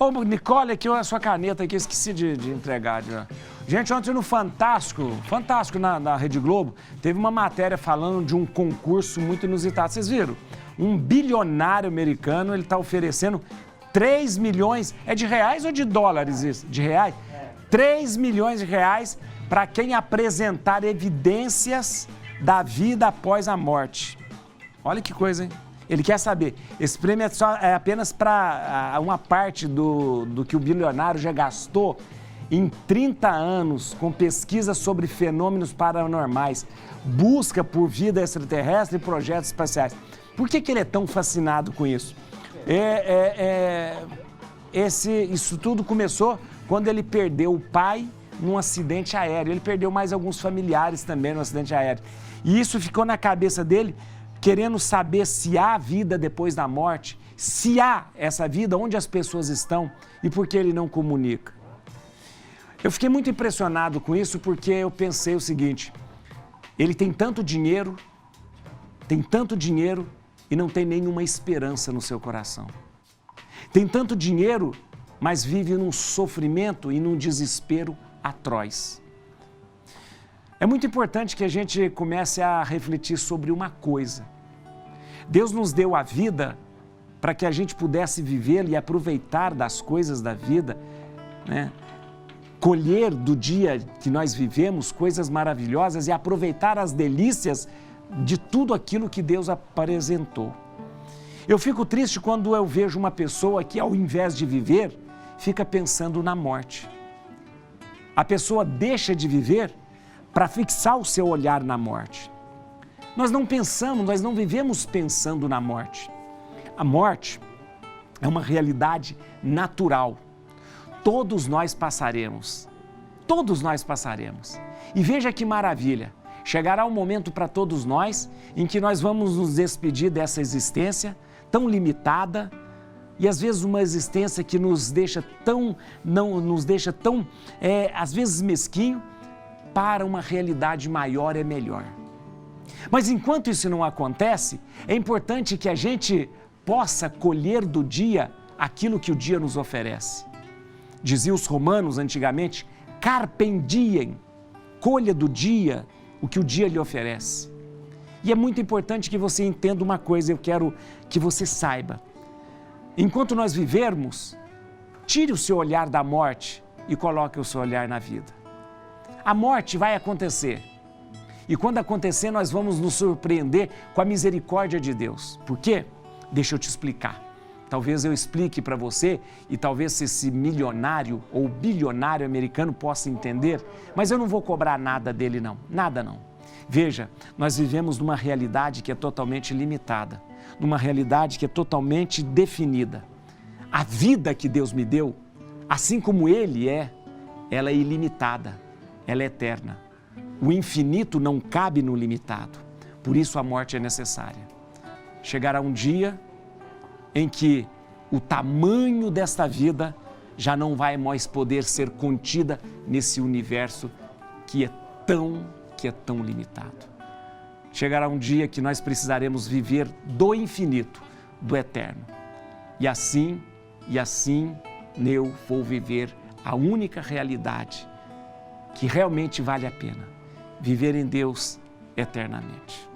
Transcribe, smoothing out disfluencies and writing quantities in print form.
Ô, Nicole, aqui a sua caneta aqui, esqueci de entregar. Gente, ontem no Fantástico na Rede Globo, teve uma matéria falando de um concurso muito inusitado. Vocês viram? Um bilionário americano, ele está oferecendo 3 milhões, é de reais ou de dólares isso? De reais? 3 milhões de reais para quem apresentar evidências da vida após a morte. Olha que coisa, hein? Ele quer saber, esse prêmio é apenas para uma parte do que o bilionário já gastou em 30 anos com pesquisa sobre fenômenos paranormais, busca por vida extraterrestre e projetos espaciais. Por que ele é tão fascinado com isso? Isso tudo começou quando ele perdeu o pai num acidente aéreo. Ele perdeu mais alguns familiares também no acidente aéreo. E isso ficou na cabeça dele, querendo saber se há vida depois da morte, se há essa vida, onde as pessoas estão e por que ele não comunica. Eu fiquei muito impressionado com isso porque eu pensei o seguinte, ele tem tanto dinheiro e não tem nenhuma esperança no seu coração. Tem tanto dinheiro, mas vive num sofrimento e num desespero atroz. É muito importante que a gente comece a refletir sobre uma coisa. Deus nos deu a vida para que a gente pudesse viver e aproveitar das coisas da vida, né? Colher do dia que nós vivemos coisas maravilhosas e aproveitar as delícias de tudo aquilo que Deus apresentou. Eu fico triste quando eu vejo uma pessoa que, ao invés de viver, fica pensando na morte. A pessoa deixa de viver para fixar o seu olhar na morte. Nós não vivemos pensando na morte. A morte é uma realidade natural. Todos nós passaremos. E veja que maravilha, chegará um momento para todos nós em que nós vamos nos despedir dessa existência tão limitada e às vezes uma existência que nos deixa tão, às vezes mesquinho, para uma realidade maior e melhor. Mas enquanto isso não acontece, é importante que a gente possa colher do dia aquilo que o dia nos oferece. Diziam os romanos antigamente, carpe diem, colha do dia o que o dia lhe oferece. E é muito importante que você entenda uma coisa, eu quero que você saiba. Enquanto nós vivermos, tire o seu olhar da morte e coloque o seu olhar na vida. A morte vai acontecer. E quando acontecer, nós vamos nos surpreender com a misericórdia de Deus. Por quê? Deixa eu te explicar. Talvez eu explique para você e talvez esse milionário ou bilionário americano possa entender, mas eu não vou cobrar nada dele não, nada não. Veja, nós vivemos numa realidade que é totalmente limitada, numa realidade que é totalmente definida. A vida que Deus me deu, assim como Ele ela é ilimitada, ela é eterna. O infinito não cabe no limitado, por isso a morte é necessária. Chegará um dia em que o tamanho desta vida já não vai mais poder ser contida nesse universo que é tão limitado. Chegará um dia que nós precisaremos viver do infinito, do eterno. E assim eu vou viver a única realidade que realmente vale a pena, viver em Deus eternamente.